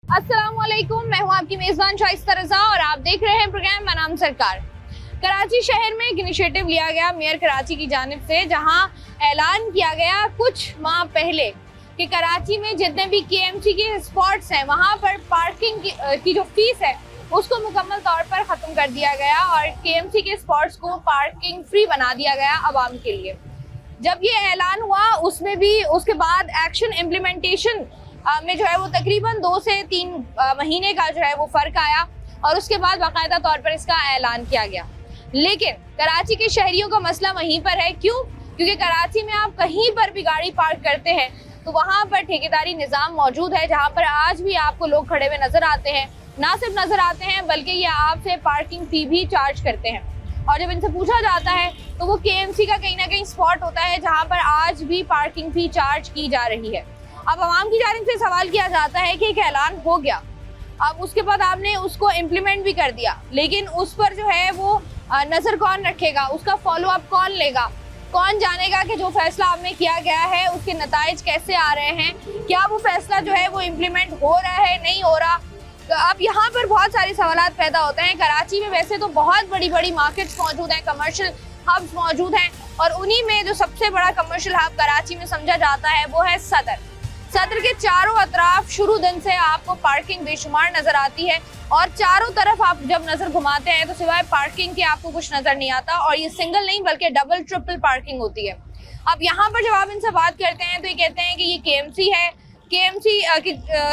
अस्सलामुअलैकुम, मैं हूं आपकी मेजबान शाइस्ता रजा और आप देख रहे हैं प्रोग्राम बनाम सरकार। कराची शहर में एक इनिशिएटिव लिया गया मेयर कराची की जानिब से, जहां ऐलान किया गया कुछ माह पहले कि कराची में जितने भी केएमसी के स्पॉट्स हैं वहां पर पार्किंग की जो फीस है उसको मुकम्मल तौर पर ख़त्म कर दिया गया और केएमसी के स्पॉट्स को पार्किंग फ्री बना दिया गया आवाम के लिए। जब ये ऐलान हुआ उसमें भी उसके बाद एक्शन इम्प्लीमेंटेशन में जो है वो तकरीबन 2 से 3 महीने का जो है वो फ़र्क आया और उसके बाद बाकायदा तौर पर इसका ऐलान किया गया। लेकिन कराची के शहरियों का मसला वहीं पर है। क्यों? क्योंकि कराची में आप कहीं पर भी गाड़ी पार्क करते हैं तो वहाँ पर ठेकेदारी निज़ाम मौजूद है, जहाँ पर आज भी आपको लोग खड़े हुए नज़र आते हैं। ना सिर्फ नज़र आते हैं बल्कि ये आपसे पार्किंग फ़ी भी चार्ज करते हैं। और जब इनसे पूछा जाता है तो वो केएमसी का कहीं ना कहीं स्पॉट होता है जहाँ पर आज भी पार्किंग फ़ी चार्ज की जा रही है। अब आवाम की जानिब से सवाल किया जाता है कि एक ऐलान हो गया, अब उसके बाद आपने उसको इम्प्लीमेंट भी कर दिया, लेकिन उस पर जो है वो नज़र कौन रखेगा, उसका फॉलो अप कौन लेगा, कौन जानेगा कि जो फैसला आपने किया गया है उसके नताइज कैसे आ रहे हैं, क्या वो फैसला जो है वो इम्प्लीमेंट हो रहा है, नहीं हो रहा। तो अब यहाँ पर बहुत सारे सवालात पैदा होते हैं। कराची में वैसे तो बहुत बड़ी बड़ी मार्केट्स मौजूद हैं, कमर्शियल हब्स मौजूद हैं और उन्हीं में जो सबसे बड़ा कमर्शियल हब कराची में समझा जाता है वो है सदर। सदर के चारों अतराफ शुरू दिन से आपको पार्किंग बेशुमार नजर आती है और चारों तरफ आप जब नजर घुमाते हैं तो सिवाय पार्किंग के आपको कुछ नजर नहीं आता और ये सिंगल नहीं बल्कि डबल ट्रिपल पार्किंग होती है। अब यहाँ पर जब आप इनसे बात करते हैं तो ये कहते हैं कि ये केएमसी है, केएमसी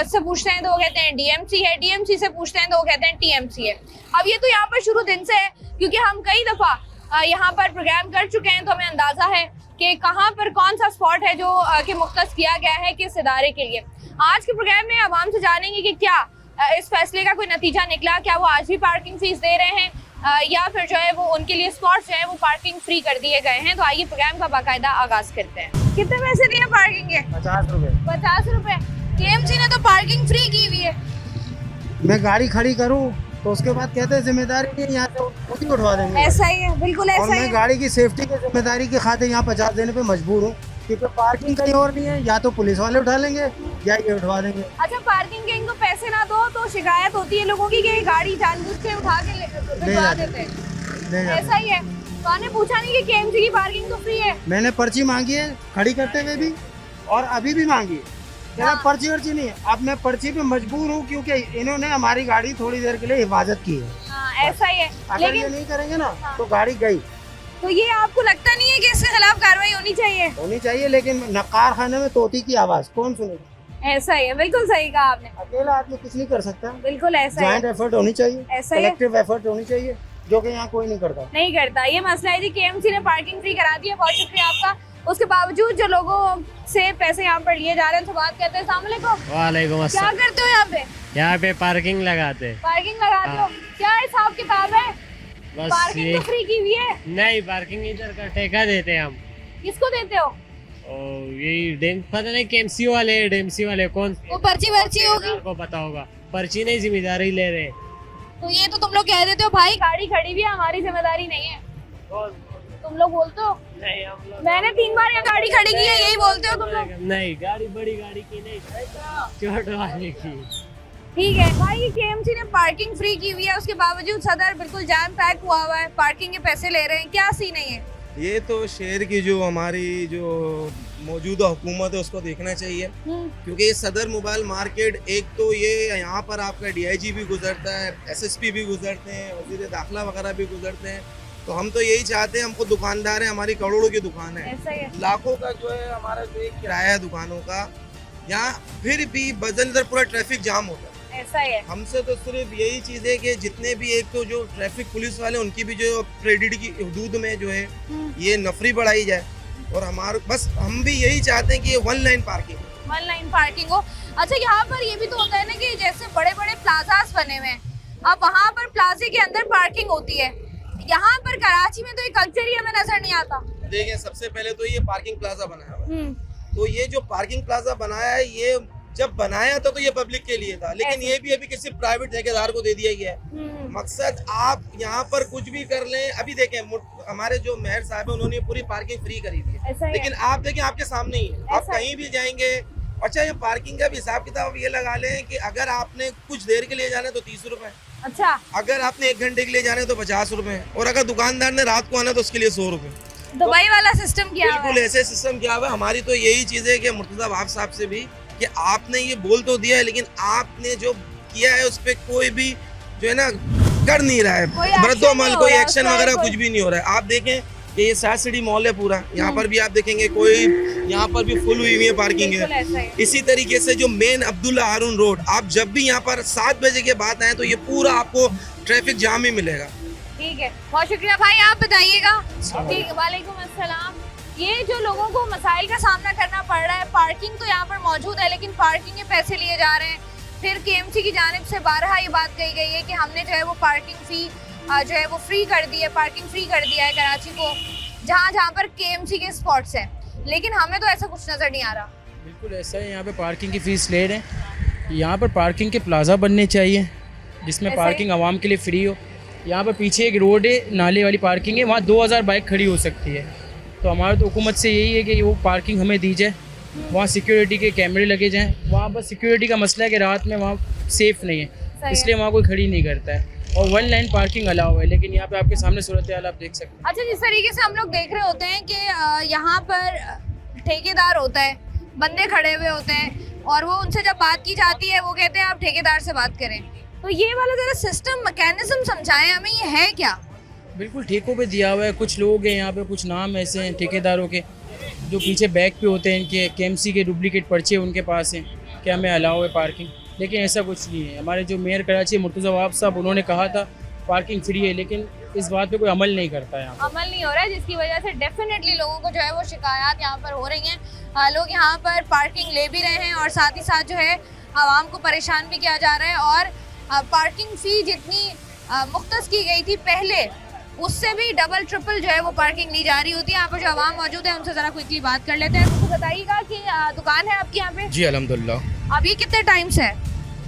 से पूछते हैं तो वो कहते हैं डीएमसी है, डीएमसी से पूछते हैं तो वो कहते हैं टीएमसी है। अब ये तो यहाँ पर शुरू दिन से है क्योंकि हम कई दफ़ा यहाँ पर प्रोग्राम कर चुके हैं तो हमें अंदाज़ा है कि कहाँ पर कौन सा स्पॉट है जो कि मुख्तस किया गया है किस इदारे के लिए। आज के प्रोग्राम में आवाम से जानेंगे कि क्या इस फैसले का कोई नतीजा निकला, क्या वो आज भी पार्किंग फीस दे रहे हैं या फिर जो है वो उनके लिए स्पॉट्स जो है वो पार्किंग फ्री कर दिए गए हैं। तो आइए प्रोग्राम का बाकायदा आगाज करते हैं। कितने पैसे दिए पार्किंग के? 50 रुपए। 50 रुपए। केएमसी ने तो पार्किंग फ्री की हुई है। मैं गाड़ी खड़ी करूं तो उसके बाद कहते हैं जिम्मेदारी नहीं, यहाँ से खुद ही उठवा देंगे। ऐसा ही है, बिल्कुल ऐसा और ही मैं है। गाड़ी की सेफ्टी की जिम्मेदारी की खातिर यहाँ 50 देने पे मजबूर हूँ क्योंकि पार्किंग कहीं और नहीं है, या तो पुलिस वाले उठा लेंगे या ये उठवा देंगे। अच्छा, पार्किंग के इनको पैसे ना दो तो शिकायत होती है लोगों की कि गाड़ी जानबूझ के उठा के भिजवा देते हैं। ऐसा ही है। तो आपने पूछा नहीं कि केएमसी की पार्किंग तो फ्री है? मैंने पर्ची मांगी है खड़ी करते हुए भी और अभी भी मांगी है। हाँ। पर्ची वर्ची नहीं है, अब मैं पर्ची पे मजबूर हूँ क्योंकि इन्होंने हमारी गाड़ी थोड़ी देर के लिए हिफाजत की है। हाँ, ऐसा ही है। अगर ये नहीं करेंगे ना तो गाड़ी गई। तो ये आपको लगता नहीं है कि इसके खिलाफ कार्रवाई होनी चाहिए? लेकिन नकार खाने में तोती की आवाज कौन सुनेगा? ऐसा ही है, बिल्कुल सही कहा आपने। अकेला आदमी कुछ नहीं कर सकता, बिल्कुल ऐसा ही जॉइंट एफर्ट होनी चाहिए, ऐसा ही है। कलेक्टिव एफर्ट होनी चाहिए, जो कि यहाँ कोई नहीं करता। नहीं करता। ये मसला है जी, केएमसी ने पार्किंग फ्री करा दी है, बहुत शुक्रिया आपका। उसके बावजूद जो लोगों से पैसे यहाँ पर लिए जा रहे हैं तो बात करते हैं। अस्सलाम वालेकुम। वालेकुम क्या अस्सलाम। करते हो यहाँ पे? यहाँ पे पार्किंग लगाते हैं। पार्किंग लगाते हो? क्या हिसाब किताब है? बस पार्किंग ये तो फ्री की हुई है। नहीं, पार्किंग इधर का ठेका देते हैं हम। किसको देते हो? और यही पता नहीं केएमसी वाले डीएमसी वाले कौन वो पर्ची वर्ची होगी आपको पता होगा। पर्ची नहीं, जिम्मेदारी ले रहे हैं। तो ये तो तुम लोग कह देते हो भाई गाड़ी खड़ी भी है, हमारी जिम्मेदारी नहीं है, तुम लोग बोलते हो। नहीं, हम लोग मैंने 3 बार यहाँ गाड़ी खड़ी की है, यही बोलते हो तुम लोग। नहीं, गाड़ी बड़ी गाड़ी की नहीं, छोट वाले की। ठीक है भाई, ये केएमसी ने पार्किंग फ्री की हुई है, उसके बावजूद सदर बिल्कुल जैम पैक हुआ हुआ है, पार्किंग के पैसे ले रहे हैं, क्या सीन है ये? ये तो शहर की जो हमारी जो मौजूदा हुकूमत है उसको देखना चाहिए, क्योंकि ये सदर मोबाइल मार्केट, एक तो ये यहाँ पर आपका डीआईजी भी गुजरता है, एसएसपी भी गुजरते हैं, वजीर दाखिला वगैरह भी गुजरते हैं। तो हम तो यही चाहते हैं, हमको दुकानदार है, हमारी करोड़ों की दुकान है, ऐसा ही है। लाखों का जो है हमारा जो एक किराया है दुकानों का, यहाँ फिर भी बदन इधर पूरा ट्रैफिक जाम होता है। ऐसा ही है। हमसे तो सिर्फ यही चीज़ है कि जितने भी, एक तो जो ट्रैफिक पुलिस वाले उनकी भी जो क्रेडिट की हदूद में जो है ये नफरी बढ़ाई जाए और हमारे बस हम भी यही चाहते हैं कि ये 1 लाइन पार्किंग हो। अच्छा, यहाँ पर ये भी तो होता है ना कि जैसे बड़े बड़े प्लाजास बने हुए हैं, अब वहाँ पर प्लाजे के अंदर पार्किंग होती है, यहाँ पर कराची में तो ये कल्चर ही हमें नजर नहीं आता। देखिए, सबसे पहले तो ये पार्किंग प्लाजा बनाया हुआ है, तो ये जो पार्किंग प्लाजा बनाया है ये जब बनाया था तो ये पब्लिक के लिए था, लेकिन ये भी अभी किसी प्राइवेट ठेकेदार को दे दिया गया है। मकसद आप यहाँ पर कुछ भी कर लें। अभी देखें, हमारे जो मेयर साहब है उन्होंने पूरी पार्किंग फ्री करी हुई है, लेकिन आप देखें आपके सामने ही है, आप कहीं भी जाएंगे अच्छा, ये पार्किंग का भी हिसाब किताब ये लगा लें कि अगर आपने कुछ देर के लिए जाना है तो 30 रुपए, अच्छा, अगर आपने 1 घंटे के लिए जाना है तो 50 रुपए, और अगर दुकानदार ने रात को आना तो उसके लिए 100 रुपए। दुबई वाला सिस्टम किया हुआ बिल्कुल है। ऐसे सिस्टम किया हुआ है। हमारी तो यही चीज है कि मुर्तजा वाब साहब से भी कि आपने ये बोल तो दिया है, लेकिन आपने जो किया है उस पर कोई भी जो है ना कर नहीं रहा कोई है, action बरदोमल नहीं हो कोई रहा है, एक्शन उसका वगैरह कोई- कुछ भी नहीं हो रहा है। आप देखें कि ये सात सिटी मॉल है पूरा, यहाँ पर भी आप देखेंगे कोई यहाँ पर भी फुल हुई हुई है पार्किंग बिल्कुल है। ऐसा ही। इसी तरीके से जो मेन अब्दुल्ला हारून रोड, आप जब भी यहाँ पर 7 बजे के बाद आए तो ये पूरा आपको ट्रैफिक जाम ही मिलेगा। ठीक है, बहुत शुक्रिया भाई, आप बताइएगा। ठीक है, वालेकुम अस्सलाम। ये जो लोगों को मसाइल का सामना करना पड़ रहा है, पार्किंग तो यहाँ पर मौजूद है लेकिन पार्किंग के पैसे लिए जा रहे हैं। फिर केएमसी की जानिब से बारहा ये बात कही गई है कि हमने जो है वो पार्किंग फी जो है वो फ्री कर दी है, पार्किंग फ्री कर दिया है कराची को, जहाँ जहाँ पर केएमसी के स्पॉट्स हैं, लेकिन हमें तो ऐसा कुछ नज़र नहीं आ रहा। बिल्कुल ऐसा है, यहाँ पे पार्किंग की फ़ीस ले रहे हैं। यहाँ पर पार्किंग के प्लाजा बनने चाहिए जिसमें ऐसा पार्किंग आवाम के लिए फ्री हो। यहाँ पर पीछे एक रोड है, नाले वाली पार्किंग है, वहाँ 2000 बाइक खड़ी हो सकती है। तो हमारी तो हुकूमत से यही है कि वो पार्किंग हमें दी जाए, वहाँ सिक्योरिटी के कैमरे लगे जाएँ। वहाँ बस सिक्योरिटी का मसला है कि रात में वहाँ सेफ़ नहीं है, इसलिए वहाँ कोई खड़ी नहीं करता है। और 1 लाइन पार्किंग अलाउ है, लेकिन यहाँ पे आपके सामने सूरत हाल आप देख सकते हैं। अच्छा, जिस तरीके से हम लोग देख रहे होते हैं कि यहाँ पर ठेकेदार होता है, बंदे खड़े हुए होते हैं और वो उनसे जब बात की जाती है वो कहते हैं आप ठेकेदार से बात करें। तो ये वाला जरा सिस्टम मैकेनिज्म समझाएं हमें, ये है क्या? बिल्कुल ठेकों पे दिया हुआ है। कुछ लोग हैं यहाँ पे, कुछ नाम ऐसे हैं ठेकेदारों के जो पीछे बैक पे होते हैं, इनके केएमसी के डुप्लीकेट पर्चे उनके पास हैं कि हमें अलाउ है पार्किंग, लेकिन ऐसा कुछ नहीं है। हमारे जो मेयर कराची मुर्तज़ा वाब साहब, उन्होंने कहा था पार्किंग फ्री है, लेकिन इस बात पे कोई अमल नहीं करता है यहाँ पर। अमल नहीं हो रहा है, जिसकी वजह से डेफिनेटली लोगों को जो है वो शिकायत यहाँ पर हो रही हैं। लोग यहाँ पर पार्किंग ले भी रहे हैं और साथ ही साथ जो है आवाम को परेशान भी किया जा रहा है। और पार्किंग फ़ी जितनी मुख्तस की गई थी पहले, उससे भी डबल ट्रिपल जो है वो पार्किंग ली जा रही होती है। यहाँ पर जो आवाम मौजूद है उनसे ज़रा क्विकली बात कर लेते हैं। तो बताइएगा कि दुकान है आपकी यहाँ पे? जी अल्हम्दुलिल्लाह, अभी कितने टाइम से है?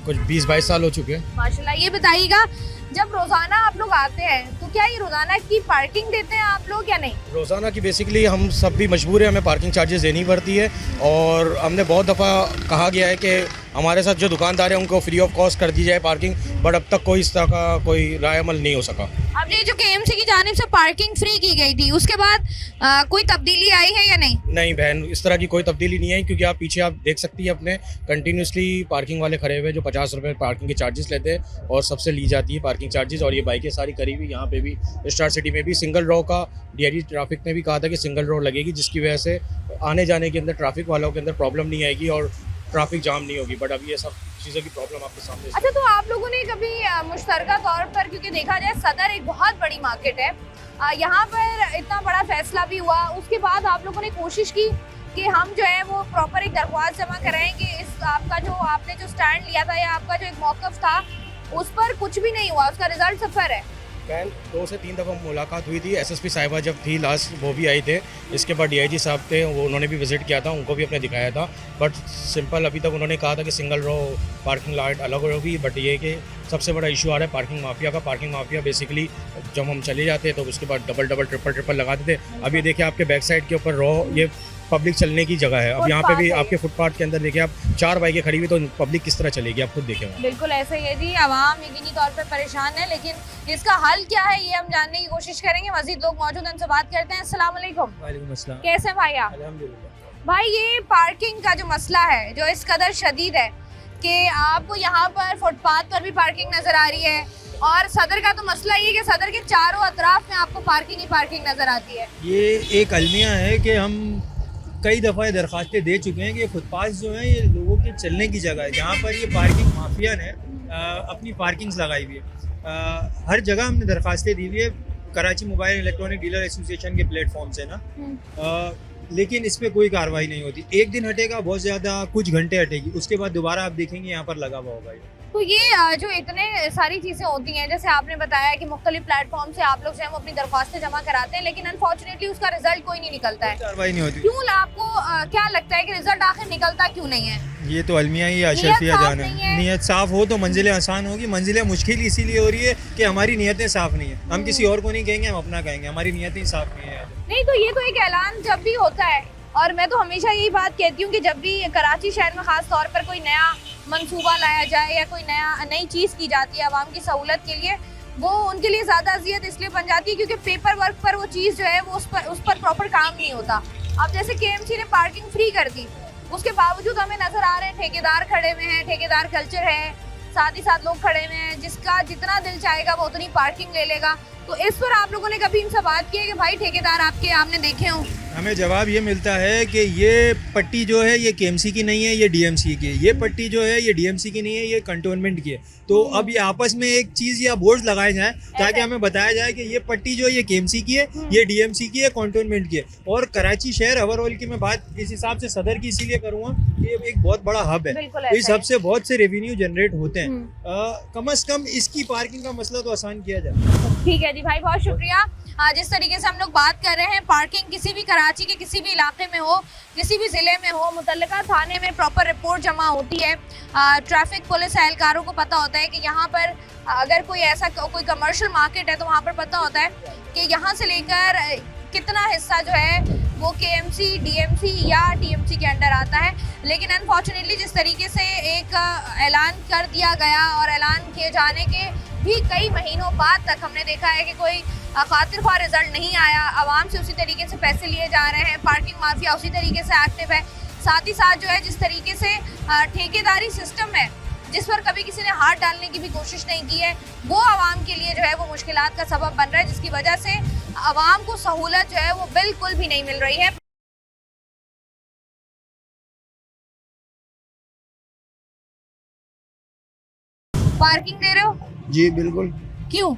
कुछ 20-22 साल हो चुके हैं। माशाल्लाह। ये बताइएगा, जब रोजाना आप लोग आते हैं तो क्या ये रोजाना की पार्किंग देते हैं आप लोग या नहीं? रोज़ाना की बेसिकली हम सब भी मजबूर हैं, हमें पार्किंग चार्जेस देनी पड़ती है। और हमने बहुत दफ़ा कहा गया है कि हमारे साथ जो दुकानदार हैं उनको फ्री ऑफ कॉस्ट कर दी जाए पार्किंग, बट अब तक कोई इस तरह का कोई राय अमल नहीं हो सका। अब ये जो केएमसी की जानिब से पार्किंग फ्री की गई थी उसके बाद कोई तब्दीली आई है या नहीं? नहीं बहन, इस तरह की कोई तब्दीली नहीं आई, क्योंकि आप पीछे आप देख सकती हैं अपने कंटिन्यूसली पार्किंग वाले खड़े हुए जो 50 रुपये पार्किंग के चार्जेस लेते हैं और सबसे ली जाती है पार्किंग चार्जेस। और ये बाइकें सारी करी हुई, यहाँ पे भी स्टार सिटी में भी सिंगल रो का डीआईजी ट्रैफिक ने भी कहा था कि सिंगल रो लगेगी, जिसकी वजह से आने जाने के अंदर ट्रैफिक वालों के अंदर प्रॉब्लम नहीं आएगी और ट्रैफिक जाम नहीं होगी। बट अभी ये सब चीज़ों की प्रॉब्लम आपके सामने। अच्छा, तो आप लोगों ने कभी मुश्तरका तौर पर, क्योंकि देखा जाए सदर एक बहुत बड़ी मार्केट है, यहाँ पर इतना बड़ा फैसला भी हुआ, उसके बाद आप लोगों ने कोशिश की कि हम जो है वो प्रॉपर एक दरख्वास्त जमा कराएं कि इस आपका जो आपने जो स्टैंड लिया था या आपका जो एक मौक़िफ़ था उस पर कुछ भी नहीं हुआ, उसका रिजल्ट सफ़र है। बहन 2 से 3 दफ़ा मुलाकात हुई थी, एसएसपी साहिबा जब थी लास्ट वो भी आई थे, इसके बाद डीआईजी साहब थे वो उन्होंने भी विजिट किया था, उनको भी अपने दिखाया था। बट सिंपल अभी तक उन्होंने कहा था कि सिंगल रो पार्किंग लाइट अलग होगी। बट ये कि सबसे बड़ा इशू आ रहा है पार्किंग माफिया का। पार्किंग माफिया बेसिकली जब हम चले जाते तो उसके बाद डबल ट्रिपल लगाते थे। अब ये देखिए आपके बैक साइड के ऊपर रो ये पब्लिक चलने की जगह है। अब यहाँ पे भी आपके फुटपाथ के अंदर देखिए आप 4 बाइकें खड़ी हुई, तो पब्लिक किस तरह चलेगी आप खुद देखें। बिल्कुल ऐसा ही है जी, आवाम यकीनी तौर पर परेशान है, लेकिन इसका हल क्या है ये हम जानने की कोशिश करेंगे। मजीद लोग मौजूद हैं, उनसे बात करते हैं। अस्सलाम वालेकुम। वालेकुम अस्सलाम। कैसे हैं भाई आप? अल्हम्दुलिल्लाह। भाई, ये पार्किंग का जो मसला है जो इस कदर शदीद है कि आपको यहाँ पर फुटपाथ पर भी पार्किंग नज़र आ रही है, और सदर का तो मसला ये कि सदर के चारों अतराफ में आपको पार्किंग ही पार्किंग नज़र आती है। ये एक अलमिया है कि हम कई दफ़ा ये दरख्वास्तें दे चुके हैं कि फुटपाथ जो हैं ये लोगों के चलने की जगह है, जहाँ पर ये पार्किंग माफिया ने अपनी पार्किंग्स लगाई हुई है। हर जगह हमने दरख्वास्तें दी हुई है, Karachi mobile electronic dealer association के प्लेटफॉर्म से ना, लेकिन इस पर कोई कार्रवाई नहीं होती। एक दिन हटेगा, बहुत ज़्यादा कुछ घंटे हटेगी, उसके बाद दोबारा आप देखेंगे यहाँ पर लगा हुआ होगा ये। तो ये जो इतने सारी चीज़ें होती हैं, जैसे आपने बताया कि मुख्तलिफ प्लेटफॉर्म से आप लोग जो है वो अपनी दरख्वास्तें जमा कराते हैं, लेकिन अनफॉर्चुनेटली उसका रिजल्ट कोई नहीं निकलता है। कार्रवाई नहीं होती। क्यों आपको क्या लगता है कि रिजल्ट आखिर निकलता क्यों नहीं है? ये तो अलमिया ही अशरफिया साफ जान नहीं है। है। नीयत साफ़ हो तो मंजिलें आसान होगी। मंजिलें मुश्किल इसीलिए हो रही है कि हमारी नीयतें साफ़ नहीं है। हम किसी और को नहीं कहेंगे, हम अपना कहेंगे, हमारी नीयतें साफ़ नहीं है। नहीं, तो ये तो एक ऐलान जब भी होता है और मैं तो हमेशा यही बात कहती हूँ कि जब भी कराची शहर में ख़ास तौर पर कोई नया मंसूबा लाया जाए या कोई नई चीज़ की जाती है आवाम की सहूलत के लिए, वो उनके लिए ज़्यादा अजियत इसलिए बन जाती है क्योंकि पेपर वर्क पर वो चीज़ जो है वो उस पर प्रॉपर काम नहीं होता। अब जैसे KMC ने पार्किंग फ्री कर दी, उसके बावजूद हमें नज़र आ रहे हैं ठेकेदार खड़े हुए हैं, ठेकेदार कल्चर है, साथ ही साथ लोग खड़े हुए हैं, जिसका जितना दिल चाहेगा वो उतनी पार्किंग ले लेगा। तो इस पर आप लोगों ने कभी इनसे बात की है कि भाई ठेकेदार आपने देखे हों? हमें जवाब ये मिलता है कि ये पट्टी जो है ये KMC की नहीं है, ये DMC की है। ये पट्टी जो है ये DMC की नहीं है, ये कंटोनमेंट की है। तो अब ये आपस में एक चीज़ या बोर्ड लगाए जाएं ताकि हमें बताया जाए कि ये पट्टी जो है ये KMC की है, ये DMC की है, कंटोनमेंट की है। और कराची शहर ओवरऑल की मैं बात इस हिसाब से सदर की इसीलिए करूँगा कि ये एक बहुत बड़ा हब है, तो इस हब से बहुत से रेवेन्यू जनरेट होते हैं। कम से कम इसकी पार्किंग का मसला तो आसान किया जाए। ठीक है जी भाई, बहुत शुक्रिया। जिस तरीके से हम लोग बात कर रहे हैं, पार्किंग किसी भी कराची के किसी भी इलाके में हो, किसी भी ज़िले में हो, मुतल्लिका थाने में प्रॉपर रिपोर्ट जमा होती है। ट्रैफिक पुलिस एहलकारों को पता होता है कि यहाँ पर अगर कोई ऐसा कोई कमर्शियल मार्केट है तो वहाँ पर पता होता है कि यहाँ से लेकर कितना हिस्सा जो है वो KMC, DMC या TMC के अंडर आता है। लेकिन अनफॉर्चुनेटली जिस तरीके से एक ऐलान कर दिया गया और ऐलान किए जाने के भी कई महीनों बाद तक हमने देखा है कि कोई खातिर ख्वाह रिजल्ट नहीं आया, आवाम से उसी तरीके से पैसे लिए जा रहे हैं, पार्किंग माफिया उसी तरीके से एक्टिव है। साथ ही साथ जो है जिस तरीके से ठेकेदारी सिस्टम है जिस पर कभी किसी ने हाथ डालने की भी कोशिश नहीं की है, वो आवाम के लिए जो है वो मुश्किलात का सबब बन रहा है, जिसकी वजह से आवाम को सहूलत जो है वो बिल्कुल भी नहीं मिल रही है। पार्किंग दे रहे हो? जी बिल्कुल। क्यों?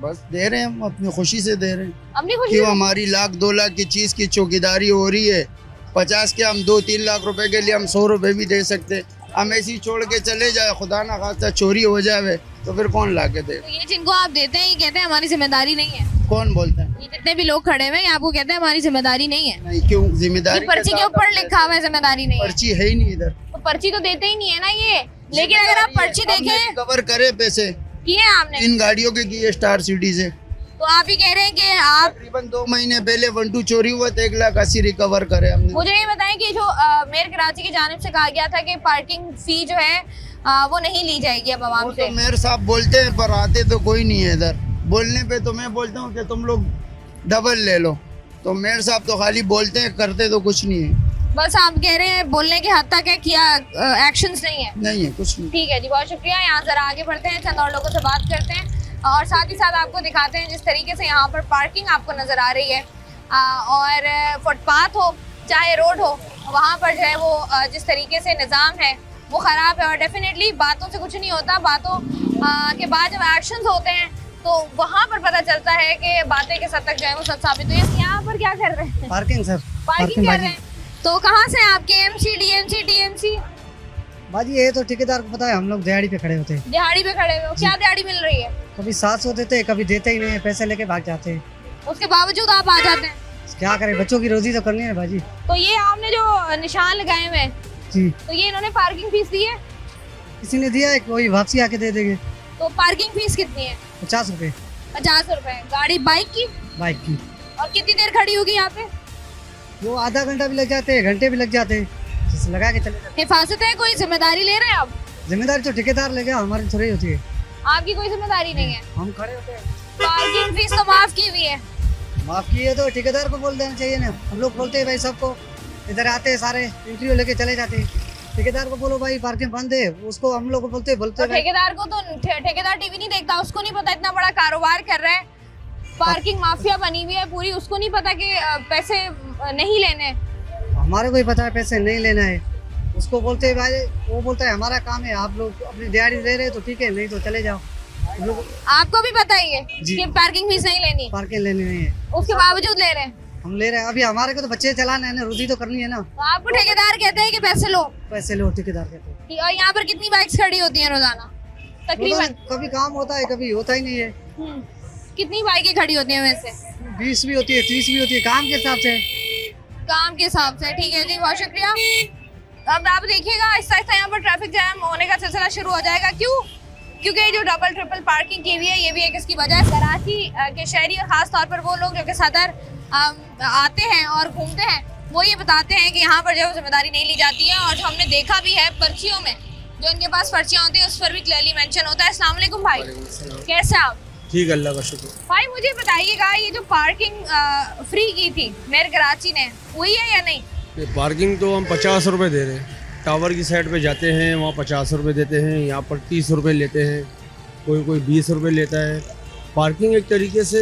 बस दे रहे हैं, हम अपनी खुशी से दे रहे हैं। अपनी खुशी क्यों? से? हमारी 1,00,000 2,00,000 की चीज़ की चौकीदारी हो रही है, 50 के हम 2-3 लाख रुपए के लिए हम 100 रुपए भी दे सकते। हम ऐसी छोड़ के चले जाए, खुदा ना खास्ता चोरी हो जाए तो फिर कौन ला के दे? तो ये जिनको आप देते हैं ये कहते हैं हमारी जिम्मेदारी नहीं है। कौन बोलता है? ये जितने भी लोग खड़े हुए हैं आपको कहते हैं हमारी जिम्मेदारी नहीं है। नहीं, क्यों जिम्मेदारी? पर्ची के ऊपर लिखा हुआ है जिम्मेदारी नहीं है। पर्ची है ही नहीं इधर। तो पर्ची तो देते ही नहीं है ना ये। लेकिन अगर आप पर्ची देखें, कवर करे पैसे किए आपने इन गाड़ियों के किए स्टार सिटी से। तो आप ही कह रहे हैं कि आप तकरीबन 2 महीने पहले 1-2 चोरी हुआ तो 1,80,000 रिकवर करे हमने। मुझे ये बताएं कि जो मेयर कराची की जानिब से कहा गया था कि पार्किंग फी जो है वो नहीं ली जाएगी अब आवाम वो से। तो मेयर साहब बोलते हैं पर आते तो कोई नहीं है इधर। बोलने पे तो मैं बोलता हूँ कि तुम लोग डबल ले लो, तो मेयर साहब तो खाली बोलते हैं, करते तो कुछ नहीं है। बस आप कह रहे हैं बोलने के हद तक है, किया एक्शंस नहीं है। नहीं है कुछ नहीं। ठीक है जी, बहुत शुक्रिया। यहाँ जरा आगे बढ़ते हैं, चंद और लोगों से बात करते हैं और साथ ही साथ आपको दिखाते हैं जिस तरीके से यहाँ पर पार्किंग आपको नज़र आ रही है और फुटपाथ हो चाहे रोड हो, वहाँ पर जो है वो जिस तरीके से निज़ाम है वो ख़राब है। और डेफिनेटली बातों से कुछ नहीं होता, बातों के बाद जब एक्शंस होते हैं तो वहाँ पर पता चलता है कि बातें के सद तक जो है वो सच साबित हुई है। यहाँ पर क्या कर रहे हैं? पार्किंग सर, पार्किंग कर रहे हैं। तो कहाँ से आप? KMC, DMC, TMC? बाजी ये तो ठेकेदार को पता है, हम लोग दिहाड़ी पे खड़े होते हैं। दिहाड़ी पे खड़े हो? क्या दिहाड़ी मिल रही है? कभी 700 देते हैं, कभी देते ही नहीं है, पैसे लेके भाग जाते हैं। उसके बावजूद आप आ जाते हैं? क्या करें, बच्चों की रोजी तो करनी है बाजी। तो ये आपने जो निशान लगाए हुए हैं जी, तो ये इन्होंने पार्किंग फीस दी है? किसी ने दिया है, कोई वापसी आके दे देंगे। तो पार्किंग फीस कितनी है? 50 रुपए 50 रुपए। गाड़ी बाइक की? बाइक की। और कितनी देर खड़ी होगी यहाँ पे? वो आधा घंटा भी लग जाते हैं, घंटे भी लग जाते हैं, जिससे लगा के चले जाते हिफाजत है, कोई जिम्मेदारी ले रहे हैं आप? हैं। जिम्मेदारी तो ठेकेदार लेगा, हमारी थोड़ी होती है। आपकी कोई जिम्मेदारी नहीं है? हम खड़े होते हैं। पार्किंग फीस तो माफ की हुई है। माफ किए तो ठेकेदार को बोल देना चाहिए ना। हम लोग बोलते हैं भाई सबको, इधर आते हैं सारे इंटरव्यू लेके चले जाते हैं। ठेकेदार को बोलो भाई पार्किंग बंद है, उसको हम लोग बोलते तो ठेकेदार को तो ठेकेदार टीवी नहीं देखता, उसको नहीं पता इतना बड़ा कारोबार कर रहा है, पार्किंग माफिया बनी हुई है पूरी, उसको नहीं पता कि पैसे नहीं लेने। हमारे को ही पता है पैसे नहीं लेना है, उसको बोलते हैं भाई, वो बोलता है हमारा काम है, आप लोग अपनी दिहाड़ी दे रहे हैं तो ठीक है, नहीं तो चले जाओ। हम लोग आपको भी पता ही है जी। कि पार्किंग फीस नहीं लेनी, पार्किंग लेनी नहीं है, उसके बावजूद ले रहे हैं। हम ले रहे हैं। अभी हमारे को तो बच्चे चलाना है ना, रोजी तो करनी है ना। तो आपको ठेकेदार कहते हैं कि पैसे लो, पैसे लो ठेकेदार कहते हैं। और यहाँ पर कितनी बाइक्स खड़ी होती हैं रोजाना तकरीबन? कभी काम होता है, कभी होता ही नहीं है। कितनी बाइकें खड़ी होती हैं वैसे? 20 भी होती है, 30 भी होती है, काम के हिसाब से। काम के हिसाब से। ठीक है जी, बहुत शुक्रिया। अब आप देखिएगा आहिस्ता आहिस्ता यहाँ पर ट्रैफिक जैम होने का सिलसिला शुरू हो जाएगा। क्यों? क्योंकि जो डबल ट्रिपल पार्किंग की हुई है ये भी एक इसकी वजह है। कराची के शहरी और ख़ास तौर पर वो लोग जो कि सदर आते हैं और घूमते हैं वो ये बताते हैं कि यहाँ पर जो जिम्मेदारी नहीं ली जाती है, और जो हमने देखा भी है पर्चियों में, जो इनके पास पर्चियाँ होती है उस पर भी क्लियरली मेंशन होता है। अस्सलाम वालेकुम भाई, कैसे आप? ठीक, अल्लाह का शुक्र। भाई मुझे बताइएगा, ये जो पार्किंग फ्री की थी मेयर कराची ने, हुई है या नहीं? ये पार्किंग तो हम 50 रुपये दे रहे हैं। टावर की साइड पे जाते हैं वहाँ 50 रुपये देते हैं, यहाँ पर 30 रुपये लेते हैं, कोई 20 रुपये लेता है। पार्किंग एक तरीके से